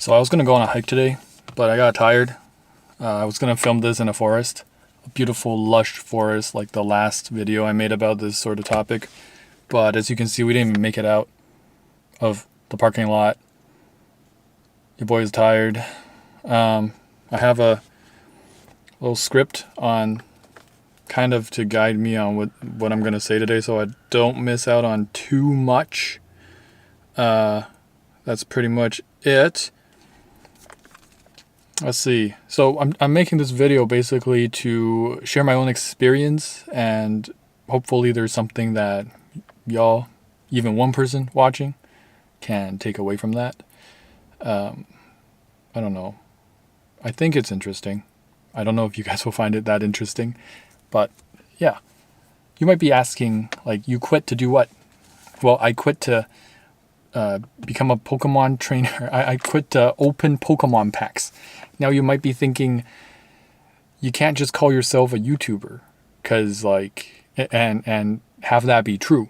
So I was going to go on a hike today, but I got tired. I was going to film this in a forest, a beautiful lush forest like the last video I made about this sort of topic. But as you can see, we didn't even make it out of the parking lot. Your boy is tired. I have a little script on kind of to guide me on what I'm going to say today so I don't miss out on too much. That's pretty much it. Let's see. So I'm making this video basically to share my own experience, and hopefully there's something that y'all, even one person watching, can take away from that. I don't know. I think it's interesting. I don't know if you guys will find it that interesting, but yeah. You might be asking, like, you quit to do what? Well, I quit to become a Pokemon trainer. I quit to open Pokemon packs. Now you might be thinking, you can't just call yourself a YouTuber, cause like, and have that be true.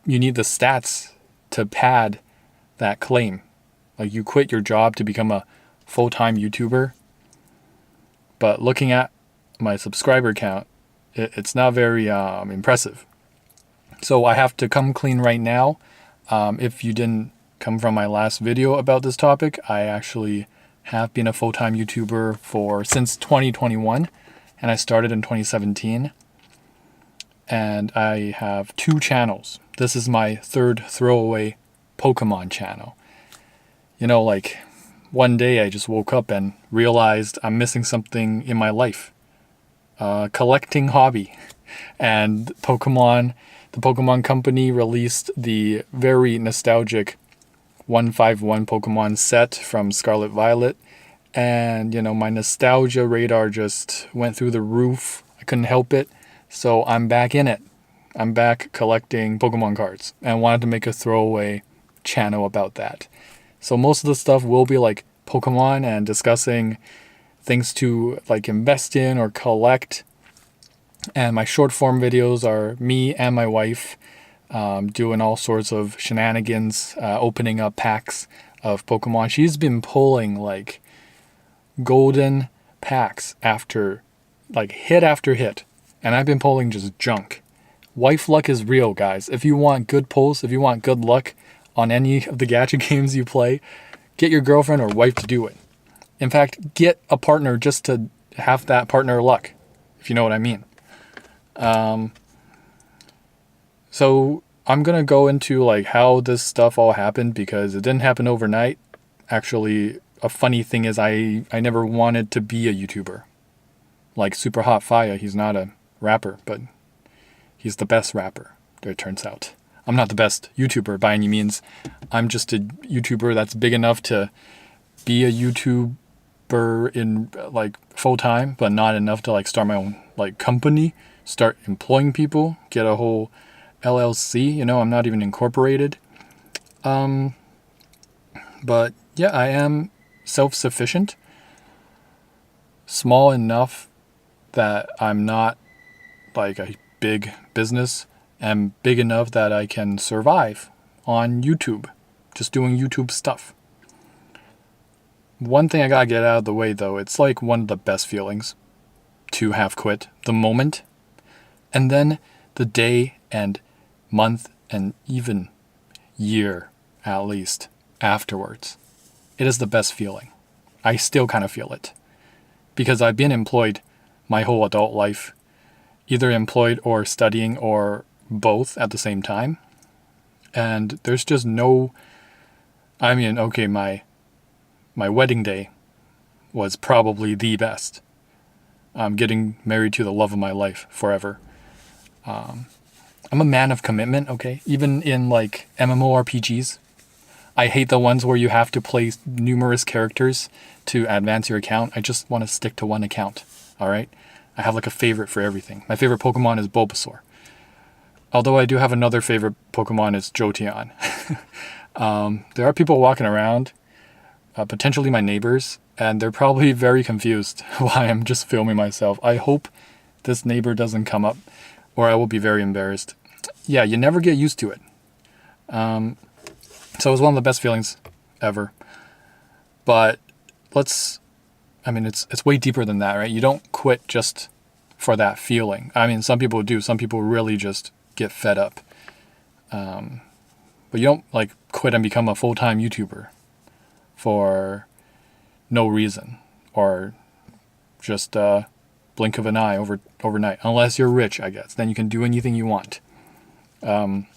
You need the stats to pad that claim. Like, you quit your job to become a full-time YouTuber. But looking at my subscriber count, it's not very impressive. So I have to come clean right now. If you didn't come from my last video about this topic, I actually have been a full-time YouTuber since 2021, and I started in 2017. And I have 2 channels. This is my third throwaway Pokemon channel. You know, like, one day I just woke up and realized I'm missing something in my life. Collecting hobby. And the Pokemon company released the very nostalgic 151 Pokemon set from Scarlet Violet. And, you know, my nostalgia radar just went through the roof. I couldn't help it. So I'm back in it. I'm back collecting Pokemon cards and wanted to make a throwaway channel about that. So most of the stuff will be like Pokemon and discussing things to like invest in or collect. And my short form videos are me and my wife doing all sorts of shenanigans, opening up packs of Pokemon. She's been pulling like golden packs after like hit after hit. And I've been pulling just junk. Wife luck is real, guys. If you want good pulls, if you want good luck on any of the gacha games you play, get your girlfriend or wife to do it. In fact, get a partner just to have that partner luck, if you know what I mean. So I'm going to go into like how this stuff all happened, because it didn't happen overnight. Actually, a funny thing is I never wanted to be a YouTuber. Like Super Hot Fire, he's not a rapper, but he's the best rapper, it turns out. I'm not the best YouTuber by any means. I'm just a YouTuber that's big enough to be a YouTuber in like full time, but not enough to like start my own like company, start employing people, get a whole LLC. You know, I'm not even incorporated. But yeah, I am self-sufficient, small enough that I'm not like a big business, and big enough that I can survive on YouTube, just doing YouTube stuff. One thing I gotta get out of the way though, it's like one of the best feelings to have quit, the moment, and then the day and month and even year at least afterwards. It is the best feeling. I still kind of feel it because I've been employed my whole adult life, either employed or studying or both at the same time. And there's just no, I mean, okay, my wedding day was probably the best. I'm getting married to the love of my life forever. I'm a man of commitment, okay? Even in like MMORPGs, I hate the ones where you have to play numerous characters to advance your account. I just want to stick to one account, all right? I have like a favorite for everything. My favorite Pokemon is Bulbasaur. Although I do have another favorite Pokemon, is Jolteon. There are people walking around, potentially my neighbors, and they're probably very confused why I'm just filming myself. I hope this neighbor doesn't come up, or I will be very embarrassed. Yeah, you never get used to it. So it was one of the best feelings ever. But it's way deeper than that, right? You don't quit just for that feeling. I mean, some people do. Some people really just get fed up. But you don't like quit and become a full-time YouTuber for no reason, or just blink of an eye overnight. Unless you're rich, I guess. Then you can do anything you want. So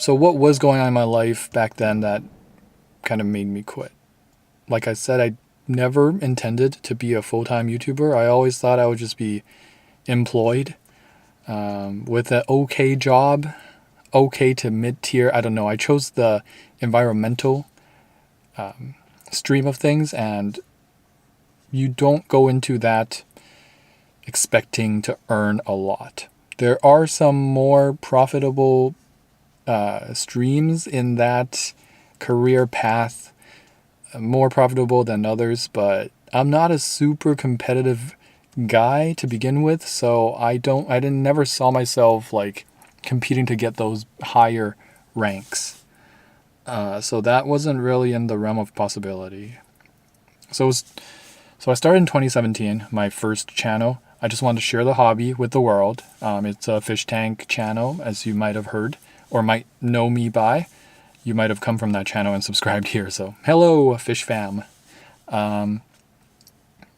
what was going on in my life back then that kind of made me quit? Like I said, I never intended to be a full-time YouTuber. I always thought I would just be employed with an okay job, okay to mid-tier. I don't know. I chose the environmental stream of things, and you don't go into that expecting to earn a lot. There are some more profitable streams in that career path, more profitable than others, but I'm not a super competitive guy to begin with, so I never saw myself like competing to get those higher ranks. So that wasn't really in the realm of possibility. So I started in 2017, my first channel. I just wanted to share the hobby with the world. It's a fish tank channel, as you might have heard, or might know me by. You might have come from that channel and subscribed here. So hello, fish fam.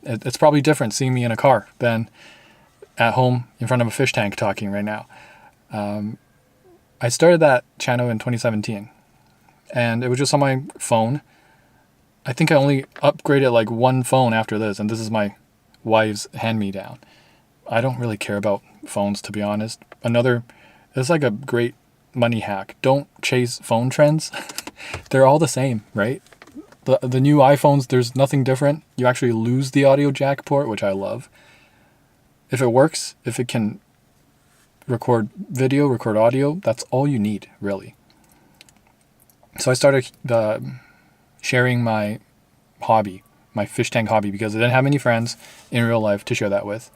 It's probably different seeing me in a car than at home in front of a fish tank talking right now. I started that channel in 2017, and it was just on my phone. I think I only upgraded like one phone after this, and this is my wife's hand-me-down. I don't really care about phones, to be honest. It's like a great money hack. Don't chase phone trends. They're all the same, right? The new iPhones, there's nothing different. You actually lose the audio jack port, which I love. If it works, if it can record video, record audio, that's all you need, really. So I started sharing my hobby, my fish tank hobby, because I didn't have any friends in real life to share that with.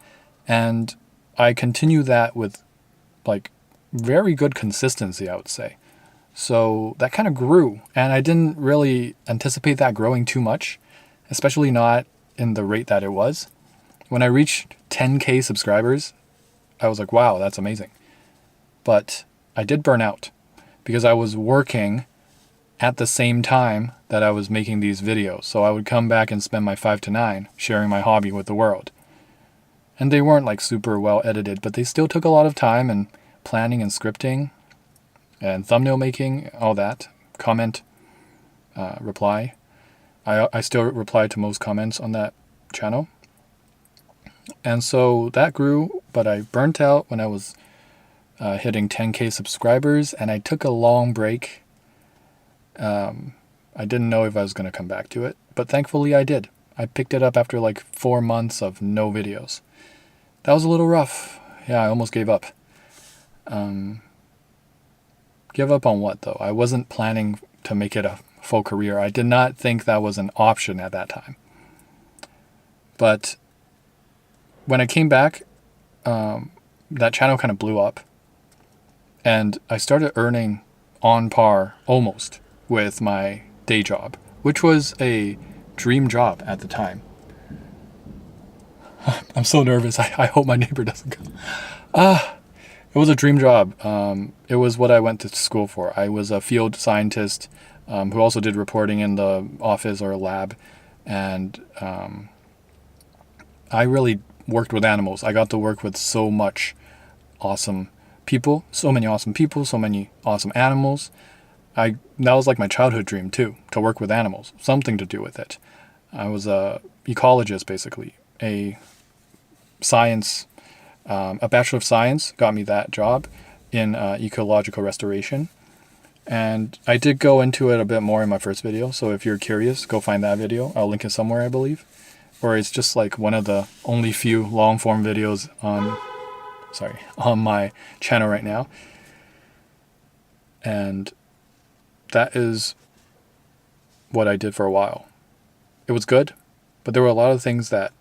And I continue that with like very good consistency, I would say. So that kind of grew, and I didn't really anticipate that growing too much, especially not in the rate that it was. When I reached 10K subscribers, I was like, wow, that's amazing. But I did burn out because I was working at the same time that I was making these videos. So I would come back and spend my 5 to 9 sharing my hobby with the world. And they weren't like super well edited, but they still took a lot of time and planning and scripting and thumbnail making, all that. Comment, reply. I still reply to most comments on that channel. And so that grew, but I burnt out when I was hitting 10K subscribers, and I took a long break. I didn't know if I was going to come back to it, but thankfully I did. I picked it up after like 4 months of no videos. That was a little rough. Yeah, I almost gave up. Give up on what, though? I wasn't planning to make it a full career. I did not think that was an option at that time. But when I came back, that channel kind of blew up. And I started earning on par, almost, with my day job, which was a dream job at the time. I'm so nervous. I hope my neighbor doesn't come. It was a dream job. It was what I went to school for. I was a field scientist who also did reporting in the office or lab. And I really worked with animals. I got to work with so many awesome people, so many awesome animals. That was like my childhood dream too, to work with animals, something to do with it. I was a ecologist, basically. A Bachelor of Science got me that job in ecological restoration. And I did go into it a bit more in my first video. So if you're curious, go find that video. I'll link it somewhere, I believe. Or it's just like one of the only few long form videos on my channel right now. And that is what I did for a while. It was good, but there were a lot of things that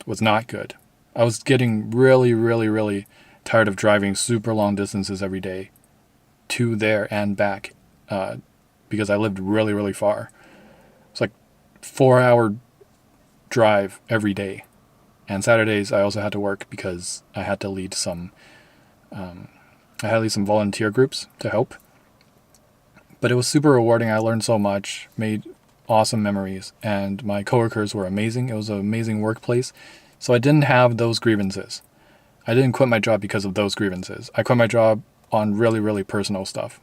was not good. I was getting really, really, really tired of driving super long distances every day to there and back because I lived really, really far. It's like 4 hour drive every day. And Saturdays I also had to work because I had to lead some volunteer groups to help. But it was super rewarding. I learned so much, made awesome memories, and my coworkers were amazing. It was an amazing workplace. So I didn't have those grievances. I didn't quit my job because of those grievances. I quit my job on really, really personal stuff.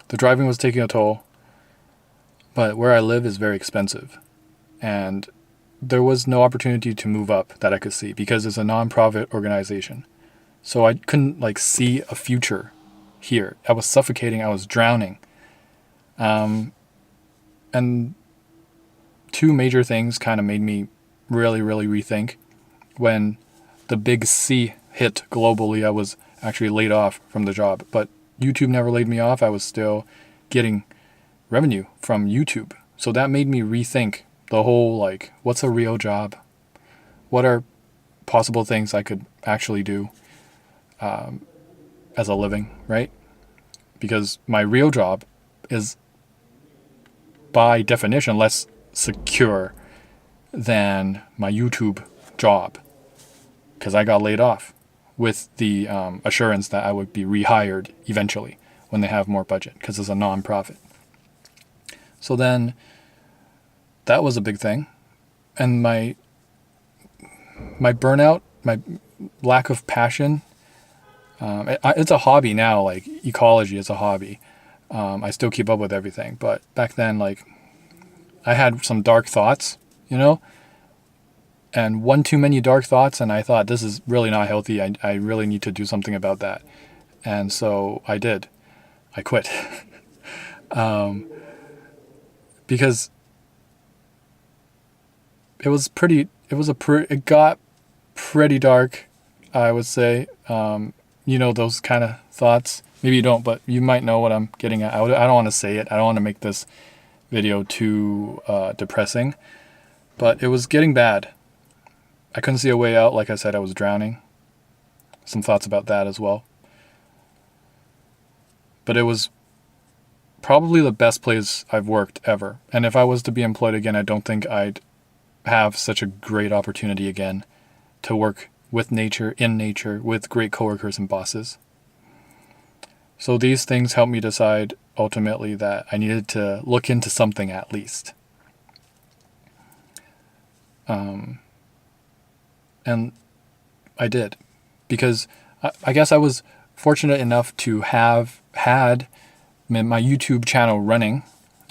The driving was taking a toll, but where I live is very expensive. And there was no opportunity to move up that I could see because it's a non-profit organization. So I couldn't see a future here. I was suffocating. I was drowning. And two major things kind of made me really, really rethink. When the big C hit globally, I was actually laid off from the job. But YouTube never laid me off. I was still getting revenue from YouTube. So that made me rethink the whole, what's a real job? What are possible things I could actually do as a living, right? Because my real job is, by definition, less secure than my YouTube job, because I got laid off with the assurance that I would be rehired eventually when they have more budget, because it's a non-profit. So then that was a big thing. And my burnout, my lack of passion, it's a hobby now. Like ecology is a hobby. I still keep up with everything, but back then, I had some dark thoughts, and one too many dark thoughts, and I thought, this is really not healthy. I really need to do something about that. And so I did. I quit. Because it got pretty dark, I would say. Those kind of thoughts. Maybe you don't, but you might know what I'm getting at. I don't want to say it. I don't want to make this video too depressing, but it was getting bad. I couldn't see a way out. Like I said, I was drowning. Some thoughts about that as well. But it was probably the best place I've worked ever. And if I was to be employed again, I don't think I'd have such a great opportunity again to work with nature, in nature, with great coworkers and bosses. So these things helped me decide ultimately that I needed to look into something at least. And I did, because I guess I was fortunate enough to have had my YouTube channel running.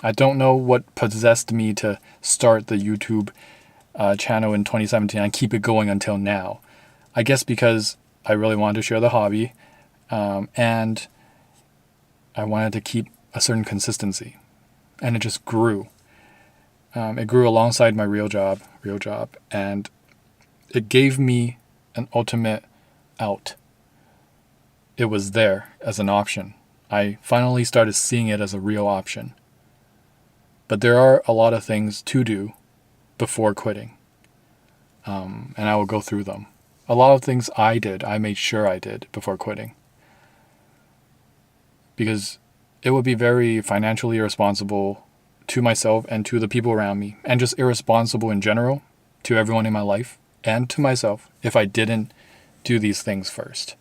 I don't know what possessed me to start the YouTube channel in 2017 and keep it going until now. I guess because I really wanted to share the hobby, and I wanted to keep a certain consistency, and it just grew. It grew alongside my real job, and it gave me an ultimate out. It was there as an option. I finally started seeing it as a real option. But there are a lot of things to do before quitting, and I will go through them. A lot of things I made sure I did before quitting, because it would be very financially irresponsible to myself and to the people around me, and just irresponsible in general to everyone in my life and to myself if I didn't do these things first.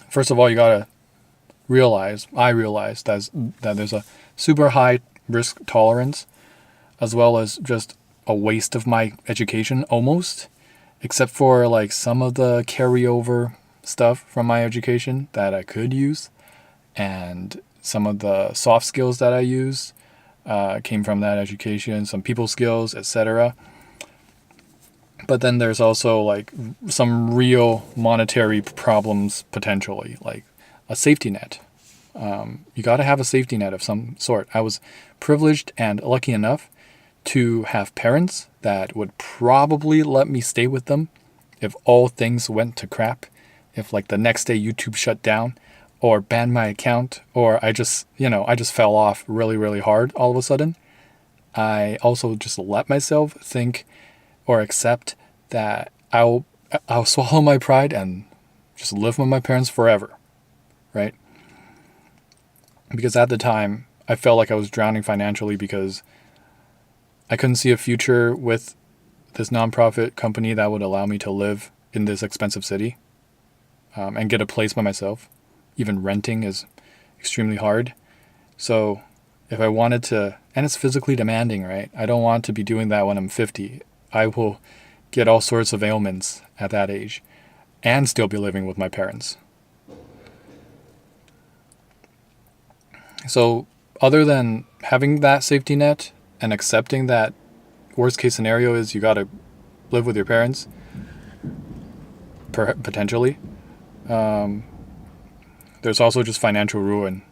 First of all, you gotta realize, I realized that there's a super high risk tolerance, as well as just a waste of my education almost, except for some of the carryover stuff from my education that I could use, and some of the soft skills that I use came from that education, some people skills, etc. But then there's also some real monetary problems potentially, like a safety net. You got to have a safety net of some sort. I was privileged and lucky enough to have parents that would probably let me stay with them if all things went to crap. If the next day YouTube shut down or banned my account, or I just fell off really, really hard all of a sudden. I also just let myself think or accept that I'll swallow my pride and just live with my parents forever, right? Because at the time, I felt like I was drowning financially because I couldn't see a future with this nonprofit company that would allow me to live in this expensive city, and get a place by myself. Even renting is extremely hard. So if I wanted to, and it's physically demanding, right? I don't want to be doing that when I'm 50. I will get all sorts of ailments at that age and still be living with my parents. So other than having that safety net and accepting that worst case scenario is you got to live with your parents, potentially, there's also just financial ruin,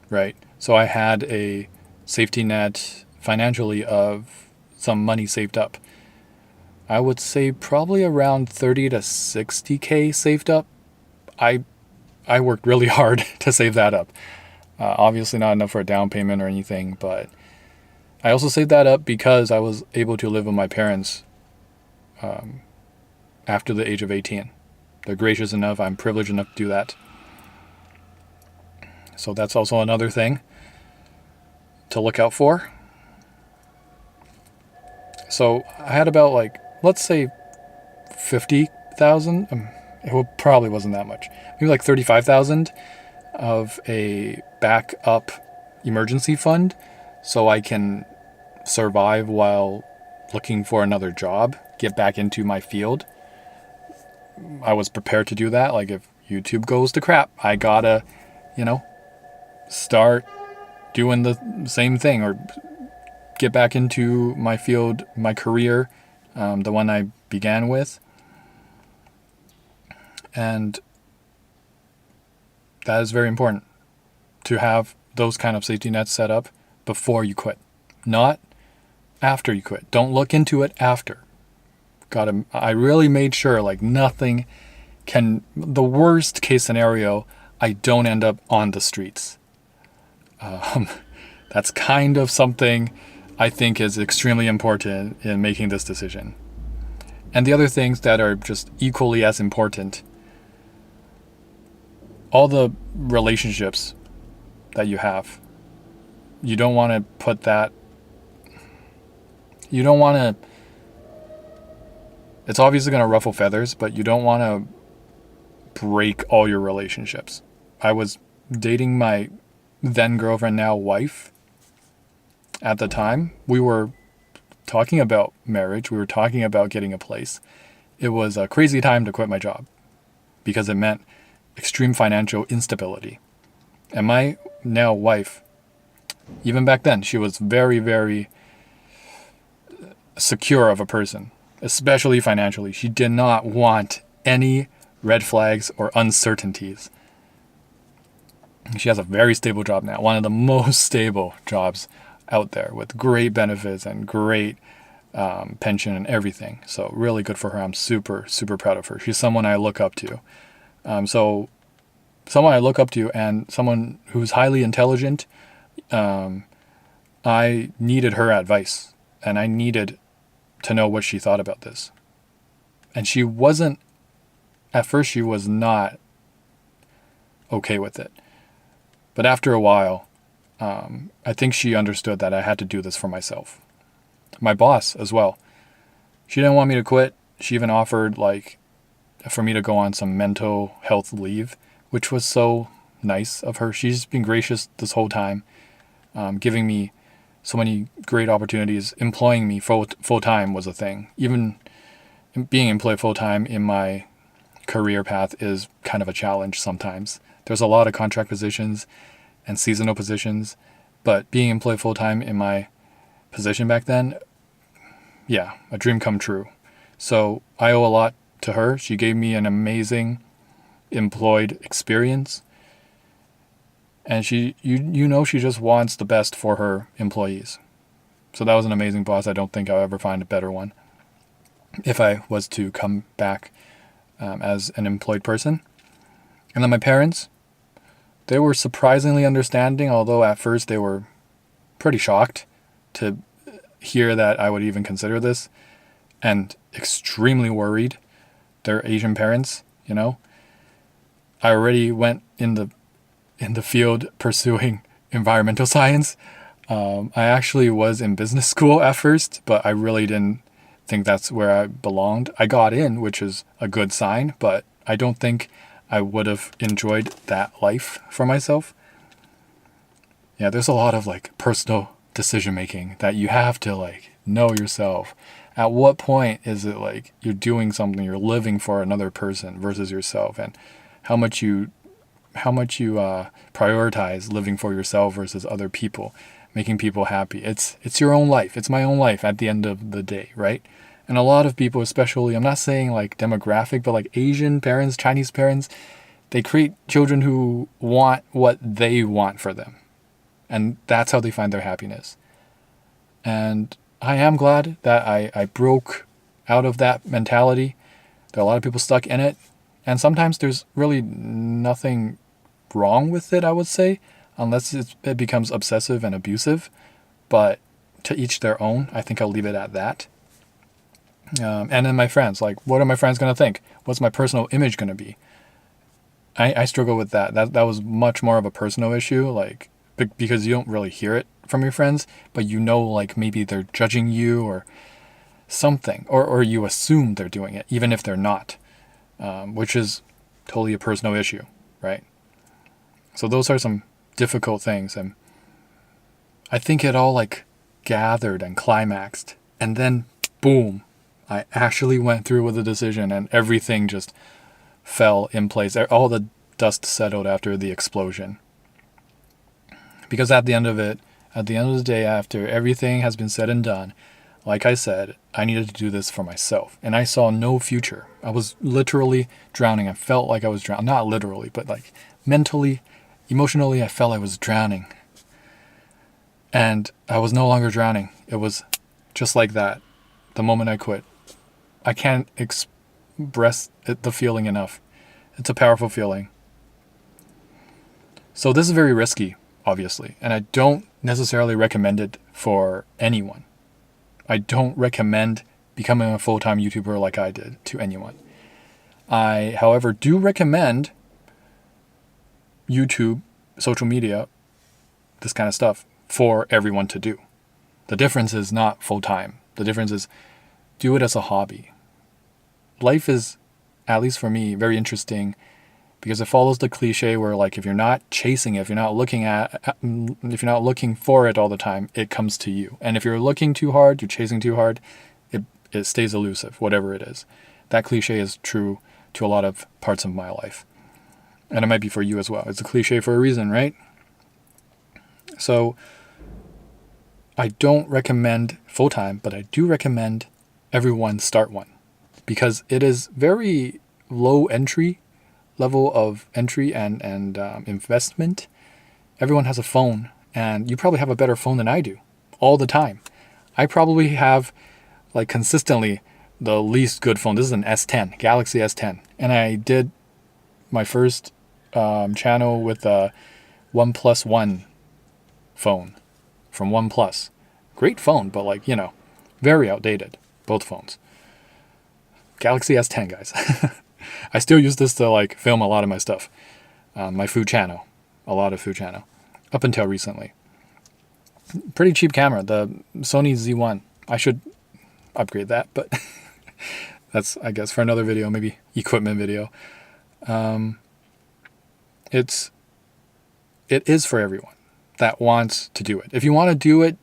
right? So I had a safety net financially of some money saved up. I would say probably around 30 to 60K saved up. I worked really hard to save that up. Obviously not enough for a down payment or anything, but I also saved that up because I was able to live with my parents after the age of 18. They're gracious enough. I'm privileged enough to do that. So that's also another thing to look out for. So I had about, like, let's say 50,000. It probably wasn't that much. Maybe like 35,000 of a backup emergency fund, so I can survive while looking for another job, get back into my field. I was prepared to do that. Like, if YouTube goes to crap, I gotta, start doing the same thing or get back into my field, my career, the one I began with. And that is very important to have those kind of safety nets set up before you quit, not after you quit. Don't look into it after. I really made sure, like, nothing the worst case scenario, I don't end up on the streets. That's kind of something I think is extremely important in making this decision. And the other things that are just equally as important, all the relationships that you have, you don't want to put that, it's obviously going to ruffle feathers, but you don't want to break all your relationships. I was dating my then girlfriend, now wife. At the time, we were talking about marriage. We were talking about getting a place. It was a crazy time to quit my job because it meant extreme financial instability. And my now wife, even back then, she was very, very secure of a person, especially financially. She did not want any red flags or uncertainties. She has a very stable job now, one of the most stable jobs out there, with great benefits and great pension and everything. So really good for her. I'm super, super proud of her. She's someone I look up to. So someone I look up to, and someone who's highly intelligent. I needed her advice, and I needed to know what she thought about this. And at first she was not okay with it. But after a while, I think she understood that I had to do this for myself. My boss as well. She didn't want me to quit. She even offered, for me to go on some mental health leave, which was so nice of her. She's been gracious this whole time, giving me so many great opportunities. Employing me full-time was a thing. Even being employed full-time in my career path is kind of a challenge sometimes. There's a lot of contract positions and seasonal positions, but being employed full-time in my position back then, yeah, a dream come true. So I owe a lot to her. She gave me an amazing employed experience, and she just wants the best for her employees. So that was an amazing boss. I don't think I'll ever find a better one if I was to come back as an employed person. And then my parents, they were surprisingly understanding, although at first they were pretty shocked to hear that I would even consider this, and extremely worried. They're Asian parents, I already went in the field pursuing environmental science. I actually was in business school at first, but I really didn't think that's where I belonged. I got in, which is a good sign, but I don't think I would have enjoyed that life for myself. Yeah, there's a lot of like personal decision making that you have to like know yourself. At what point is it like you're doing something, you're living for another person versus yourself, and how much you prioritize living for yourself versus other people, making people happy. It's your own life. It's my own life at the end of the day, right? And a lot of people, especially, I'm not saying like demographic, but like Asian parents, Chinese parents, they create children who want what they want for them. And that's how they find their happiness. And I am glad that I broke out of that mentality. There are a lot of people stuck in it. And sometimes there's really nothing wrong with it, I would say, unless it becomes obsessive and abusive. But to each their own, I think I'll leave it at that. And then my friends, like, what are my friends going to think? What's my personal image going to be? I struggle with that. That was much more of a personal issue, like, because you don't really hear it from your friends, but you know, like, maybe they're judging you or something, or you assume they're doing it, even if they're not, which is totally a personal issue, right? So those are some difficult things, and I think it all, like, gathered and climaxed, and then, boom, I actually went through with the decision, and everything just fell in place. All the dust settled after the explosion. Because at the end of the day, after everything has been said and done, like I said, I needed to do this for myself. And I saw no future. I was literally drowning. I felt like I was drowning. Not literally, but like mentally, emotionally, I felt I was drowning. And I was no longer drowning. It was just like that. The moment I quit. I can't express the feeling enough. It's a powerful feeling. So this is very risky, obviously, and I don't necessarily recommend it for anyone. I don't recommend becoming a full-time YouTuber like I did to anyone. I, however, do recommend YouTube, social media, this kind of stuff for everyone to do. The difference is not full-time. The difference is do it as a hobby. Life is, at least for me, very interesting because it follows the cliche where, like, if you're not chasing it, if you're not looking for it all the time, it comes to you. And if you're looking too hard, you're chasing too hard, it stays elusive, whatever it is. That cliche is true to a lot of parts of my life. And it might be for you as well. It's a cliche for a reason, right? So I don't recommend full-time, but I do recommend everyone start one. Because it is very low level of entry and investment. Everyone has a phone, and you probably have a better phone than I do all the time. I probably have, like, consistently the least good phone. This is an S10, Galaxy S10. And I did my first channel with a OnePlus One phone from OnePlus. Great phone, but, like, very outdated, both phones. Galaxy S10, guys. I still use this to, like, film a lot of my stuff. My food channel. A lot of food channel. Up until recently. Pretty cheap camera. The Sony Z1. I should upgrade that, but that's, I guess, for another video, maybe equipment video. It is for everyone that wants to do it. If you want to do it,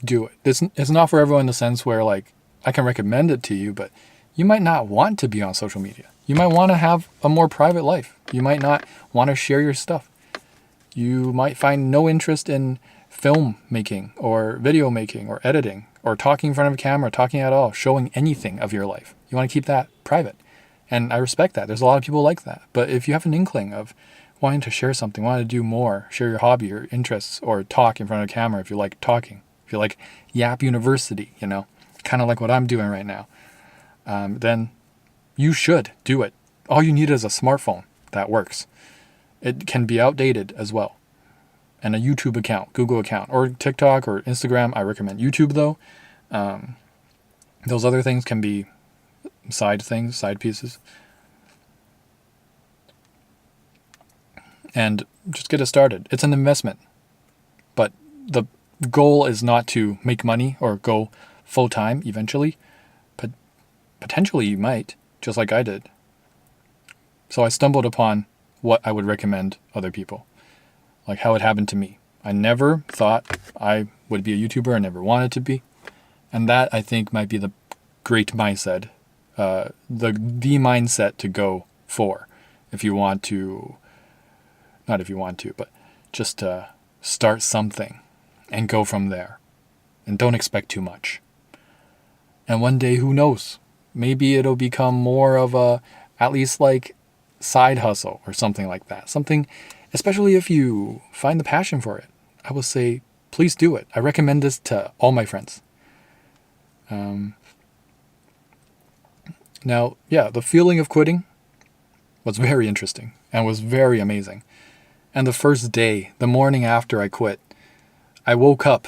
do it. It's not for everyone in the sense where, like, I can recommend it to you, but you might not want to be on social media. You might want to have a more private life. You might not want to share your stuff. You might find no interest in film making or video making or editing or talking in front of a camera, talking at all, showing anything of your life. You want to keep that private. And I respect that. There's a lot of people like that. But if you have an inkling of wanting to share something, wanting to do more, share your hobby, your interests, or talk in front of a camera if you like talking, if you like Yap University, kind of like what I'm doing right now, then you should do it. All you need is a smartphone that works. It can be outdated as well. And a YouTube account, Google account, or TikTok or Instagram. I recommend YouTube, though. Those other things can be side things, side pieces. And just get it started. It's an investment. But the goal is not to make money or go full time eventually, but potentially you might, just like I did. So I stumbled upon what I would recommend other people, like how it happened to me. I never thought I would be a YouTuber. I never wanted to be. And that, I think, might be the great mindset, the mindset to go for if you want to, not if you want to, but just start something and go from there. And don't expect too much. And one day, who knows? Maybe it'll become more of a, at least like, side hustle or something like that. Something, especially if you find the passion for it. I will say, please do it. I recommend this to all my friends. Now, yeah, the feeling of quitting was very interesting and was very amazing. And the first day, the morning after I quit, I woke up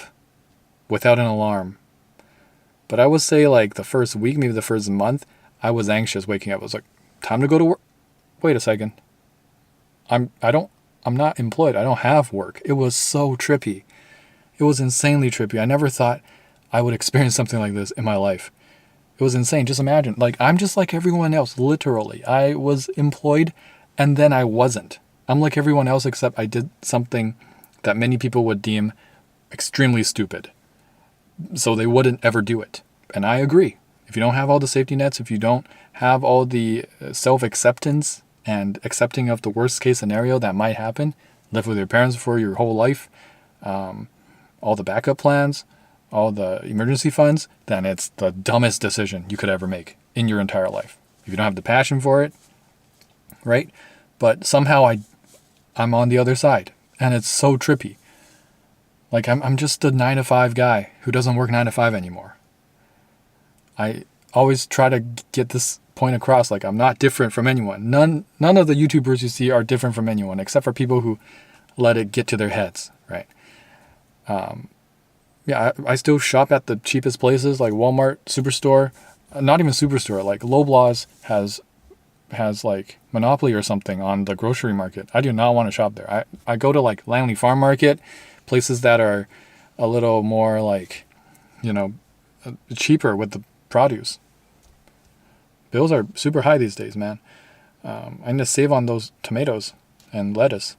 without an alarm. But I would say like the first week, maybe the first month, I was anxious waking up. I was like, time to go to work. Wait a second. I'm not employed. I don't have work. It was so trippy. It was insanely trippy. I never thought I would experience something like this in my life. It was insane. Just imagine, like, I'm just like everyone else, literally. I was employed and then I wasn't. I'm like everyone else except I did something that many people would deem extremely stupid. So they wouldn't ever do it. And I agree. If you don't have all the safety nets, if you don't have all the self-acceptance and accepting of the worst case scenario that might happen, live with your parents for your whole life, all the backup plans, all the emergency funds, then it's the dumbest decision you could ever make in your entire life. If you don't have the passion for it, right? But somehow I'm on the other side, and it's so trippy. Like I'm just a 9-to-5 guy who doesn't work 9 to 5 anymore. I always try to get this point across, like I'm not different from anyone. None of the YouTubers you see are different from anyone, except for people who let it get to their heads, right? Yeah, I still shop at the cheapest places like Walmart, Superstore, not even Superstore, like Loblaws has like Monopoly or something on the grocery market. I do not want to shop there. I go to like Langley Farm Market, places that are a little more like, cheaper with the produce. Bills are super high these days, man. I need to save on those tomatoes and lettuce.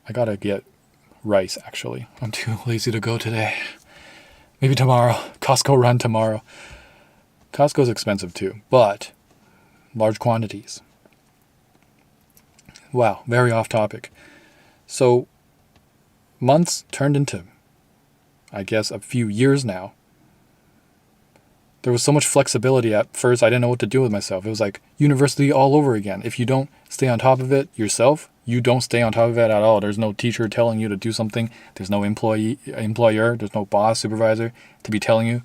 I gotta get rice, actually. I'm too lazy to go today. Maybe tomorrow. Costco run tomorrow. Costco's expensive too, but large quantities. Wow, very off topic. So months turned into, I guess, a few years now. There was so much flexibility at first, I didn't know what to do with myself. It was like university all over again. If you don't stay on top of it yourself, you don't stay on top of it at all. There's no teacher telling you to do something. There's no employer. There's no boss, supervisor to be telling you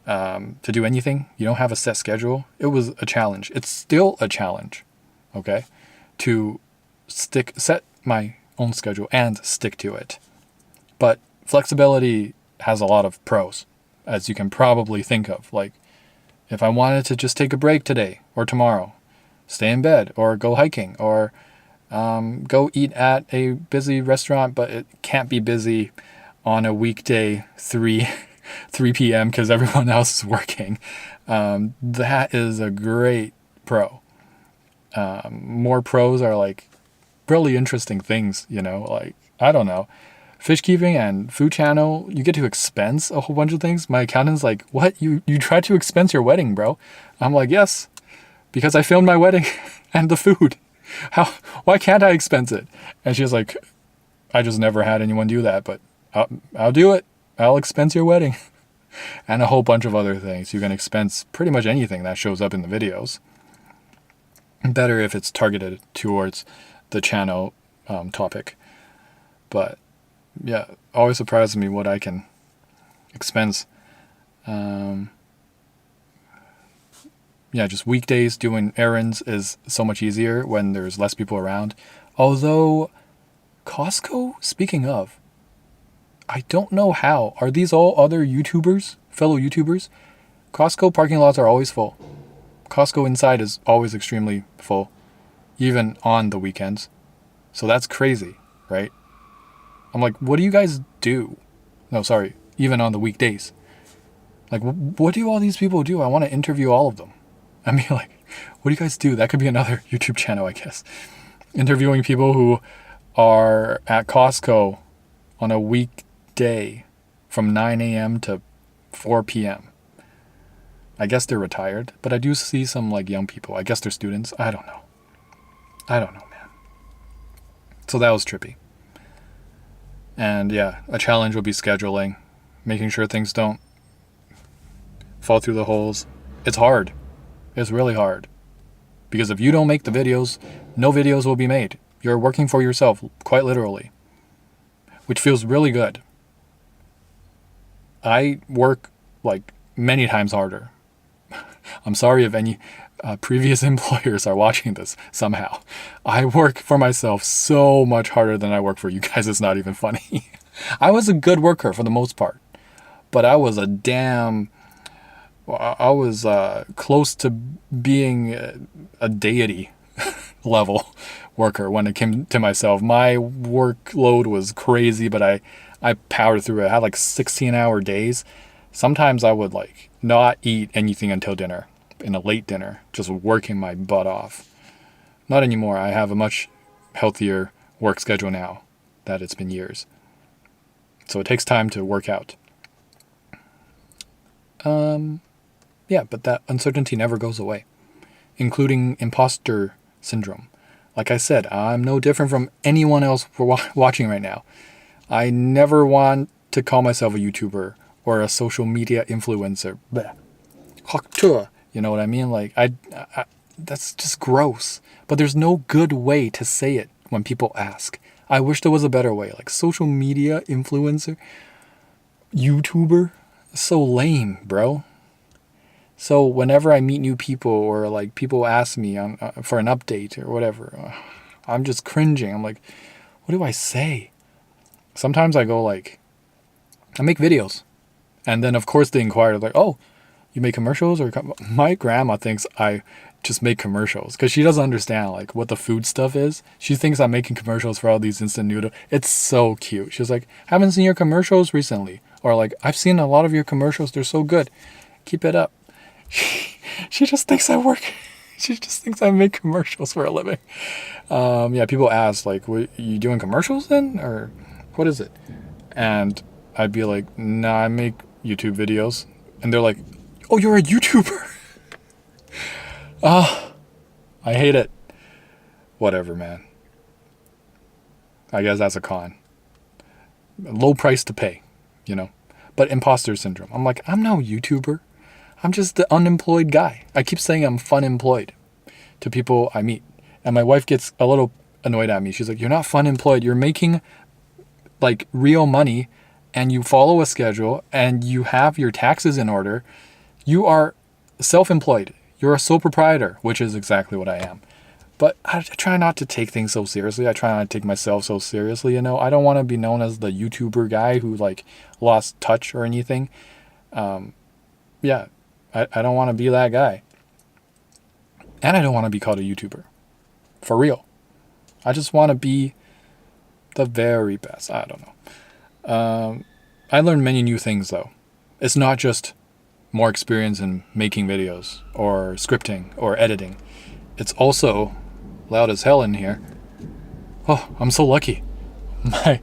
to do anything. You don't have a set schedule. It was a challenge. It's still a challenge, okay, to set my own schedule and stick to it. But flexibility has a lot of pros, as you can probably think of. Like, if I wanted to just take a break today or tomorrow, stay in bed or go hiking or go eat at a busy restaurant, but it can't be busy on a weekday 3 p.m. because everyone else is working. That is a great pro. More pros are like really interesting things, like, I don't know. Fish keeping and food channel, you get to expense a whole bunch of things. My accountant's like, what? You tried to expense your wedding, bro? I'm like, yes, because I filmed my wedding and the food. Why can't I expense it? And she's like, I just never had anyone do that, but I'll do it. I'll expense your wedding. And a whole bunch of other things. You can expense pretty much anything that shows up in the videos. Better if it's targeted towards the channel topic. But yeah, always surprises me what I can expense. Just weekdays doing errands is so much easier when there's less people around. Although, Costco, speaking of, I don't know how. Are these all other YouTubers, fellow YouTubers? Costco parking lots are always full. Costco inside is always extremely full, even on the weekends. So that's crazy, right? I'm like, what do you guys do? No, sorry, even on the weekdays. Like, what do all these people do? I want to interview all of them. I mean, like, what do you guys do? That could be another YouTube channel, I guess. Interviewing people who are at Costco on a weekday from 9 a.m. to 4 p.m. I guess they're retired, but I do see some like young people. I guess they're students. I don't know, man. So that was trippy. And yeah, a challenge will be scheduling, making sure things don't fall through the holes. It's hard. It's really hard. Because if you don't make the videos, no videos will be made. You're working for yourself, quite literally. Which feels really good. I work like many times harder. I'm sorry if any previous employers are watching this somehow. I work for myself so much harder than I work for you guys. It's not even funny. I was a good worker for the most part. But I was I was close to being a deity level worker when it came to myself. My workload was crazy, but I powered through it. I had like 16-hour days. Sometimes I would like not eat anything until dinner, in a late dinner, just working my butt off. Not anymore. I have a much healthier work schedule now that it's been years. So it takes time to work out. Yeah, but that uncertainty never goes away, including imposter syndrome. Like I said, I'm no different from anyone else watching right now. I never want to call myself a YouTuber or a social media influencer. You know what I mean? Like, I that's just gross. But there's no good way to say it when people ask. I wish there was a better way. Like, social media influencer, YouTuber, so lame, bro. So whenever I meet new people or like people ask me for an update or whatever, I'm just cringing. I'm like, what do I say? Sometimes I go like, I make videos. And then of course they inquire like, oh, you make commercials? Or my grandma thinks I just make commercials because she doesn't understand like what the food stuff is. She thinks I'm making commercials for all these instant noodle. It's so cute. She's like, haven't seen your commercials recently. Or like, I've seen a lot of your commercials. They're so good. Keep it up. She just thinks I work. She just thinks I make commercials for a living. Yeah, people ask like, "What, you doing commercials then, or what is it?" And I'd be like, "Nah, I make YouTube videos." And they're like, "Oh, you're a YouTuber?" I hate it. Whatever, man. I guess that's a con. Low price to pay, you know. But imposter syndrome. I'm like, I'm no YouTuber. I'm just the unemployed guy. I keep saying I'm fun employed to people I meet. And my wife gets a little annoyed at me. She's like, you're not fun employed. You're making like real money and you follow a schedule and you have your taxes in order. You are self-employed. You're a sole proprietor, which is exactly what I am. But I try not to take things so seriously. I try not to take myself so seriously, you know. I don't want to be known as the YouTuber guy who like lost touch or anything. Yeah. I don't want to be that guy. And I don't want to be called a YouTuber. For real. I just want to be the very best. I don't know. I learned many new things, though. It's not just more experience in making videos or scripting or editing. It's also loud as hell in here. Oh, I'm so lucky. My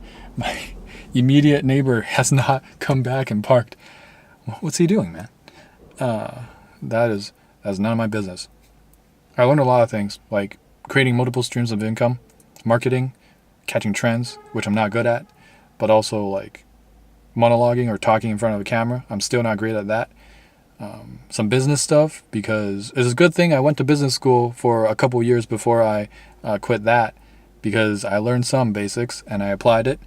immediate neighbor has not come back and parked. What's he doing, man? That's none of my business. I learned a lot of things, like creating multiple streams of income, marketing, catching trends, which I'm not good at, but also like monologuing or talking in front of a camera. I'm still not great at that. Some business stuff, because it's a good thing I went to business school for a couple years before I quit that, because I learned some basics and I applied it.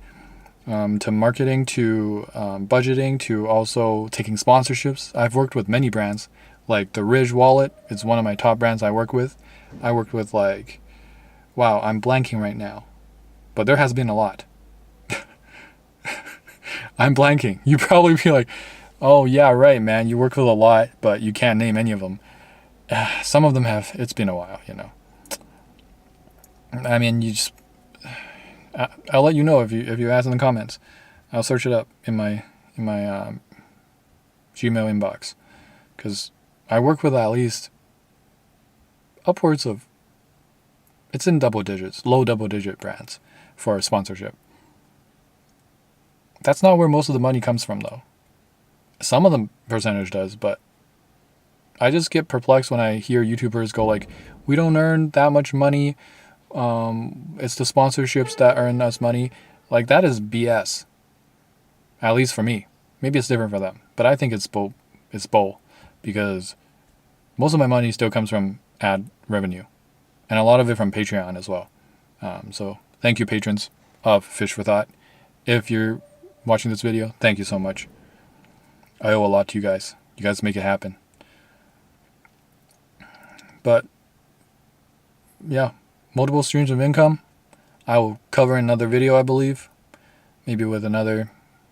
To marketing, to budgeting, to also taking sponsorships. I've worked with many brands, like the Ridge wallet is one of my top brands I work with. I worked with like, wow, I'm blanking right now, but there has been a lot. I'm blanking. You probably be like, oh yeah, right, man, you work with a lot, but you can't name any of them. Some of them have, it's been a while, you know. I mean, I'll let you know if you ask in the comments. I'll search it up in my Gmail inbox, because I work with at least upwards of, it's in double digits, low double digit brands for sponsorship. That's not where most of the money comes from, though. Some of the percentage does, but I just get perplexed when I hear YouTubers go like, we don't earn that much money. It's the sponsorships that earn us money. Like, that is BS. At least for me. Maybe it's different for them, but I think it's both. It's both, because most of my money still comes from ad revenue, and a lot of it from Patreon as well. So thank you, patrons of Fish for Thought. If you're watching this video, thank you so much. I owe a lot to you guys. You guys make it happen. But yeah, multiple streams of income. I will cover in another video, I believe, maybe with another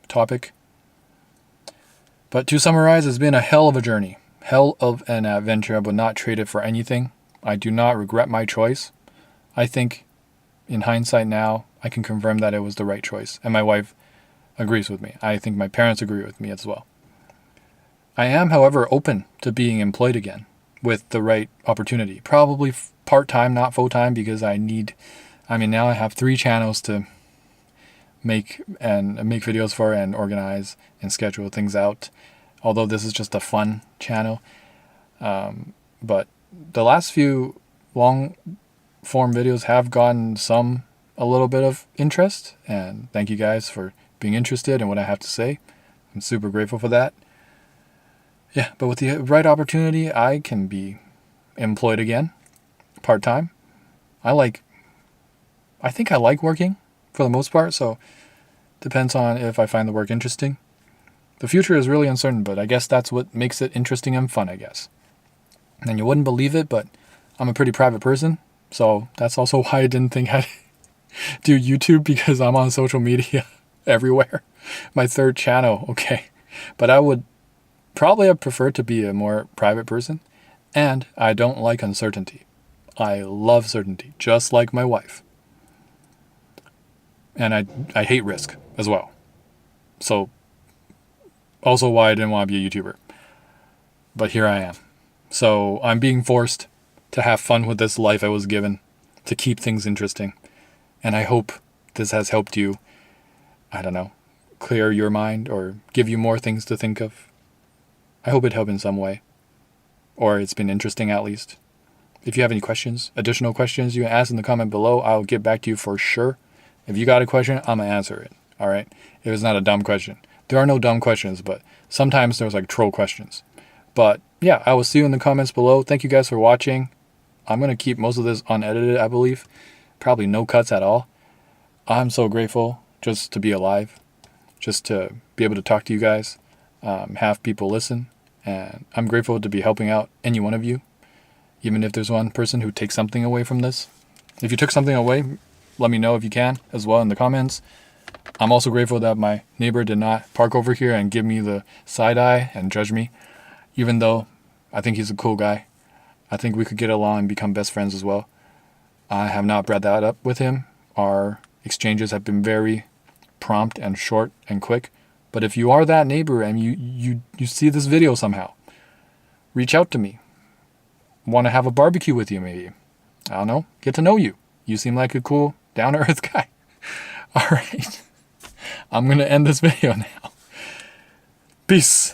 topic. But to summarize, it's been a hell of a journey, hell of an adventure. I would not trade it for anything. I do not regret my choice. I think in hindsight now, I can confirm that it was the right choice. And my wife agrees with me. I think my parents agree with me as well. I am, however, open to being employed again with the right opportunity. Probably part-time, not full-time, because now I have 3 channels to make videos for and organize and schedule things out. Although this is just a fun channel. But the last few long form videos have gotten a little bit of interest, and thank you guys for being interested in what I have to say. I'm super grateful for that. Yeah, but with the right opportunity, I can be employed again, part-time. I think I like working for the most part, so depends on if I find the work interesting. The future is really uncertain, but I guess that's what makes it interesting and fun, I guess. And you wouldn't believe it, but I'm a pretty private person, so that's also why I didn't think I'd do YouTube, because I'm on social media everywhere. My 3rd channel, okay. But I would probably have preferred to be a more private person, and I don't like uncertainty. I love certainty, just like my wife. And I hate risk as well. So, also why I didn't want to be a YouTuber. But here I am. So I'm being forced to have fun with this life I was given, to keep things interesting. And I hope this has helped you, I don't know, clear your mind or give you more things to think of. I hope it helped in some way. Or it's been interesting at least. If you have any questions, additional questions, you can ask in the comment below. I'll get back to you for sure. If you got a question, I'm going to answer it. All right? If it's not a dumb question. There are no dumb questions, but sometimes there's like troll questions. But yeah, I will see you in the comments below. Thank you guys for watching. I'm going to keep most of this unedited, I believe. Probably no cuts at all. I'm so grateful just to be alive. Just to be able to talk to you guys. Have people listen. And I'm grateful to be helping out any one of you. Even if there's one person who takes something away from this. If you took something away, let me know if you can as well in the comments. I'm also grateful that my neighbor did not park over here and give me the side eye and judge me. Even though I think he's a cool guy. I think we could get along and become best friends as well. I have not brought that up with him. Our exchanges have been very prompt and short and quick. But if you are that neighbor and you see this video somehow, reach out to me. Want to have a barbecue with you maybe. I don't know. Get to know you. You seem like a cool, down-to-earth guy. All right. I'm going to end this video now. Peace.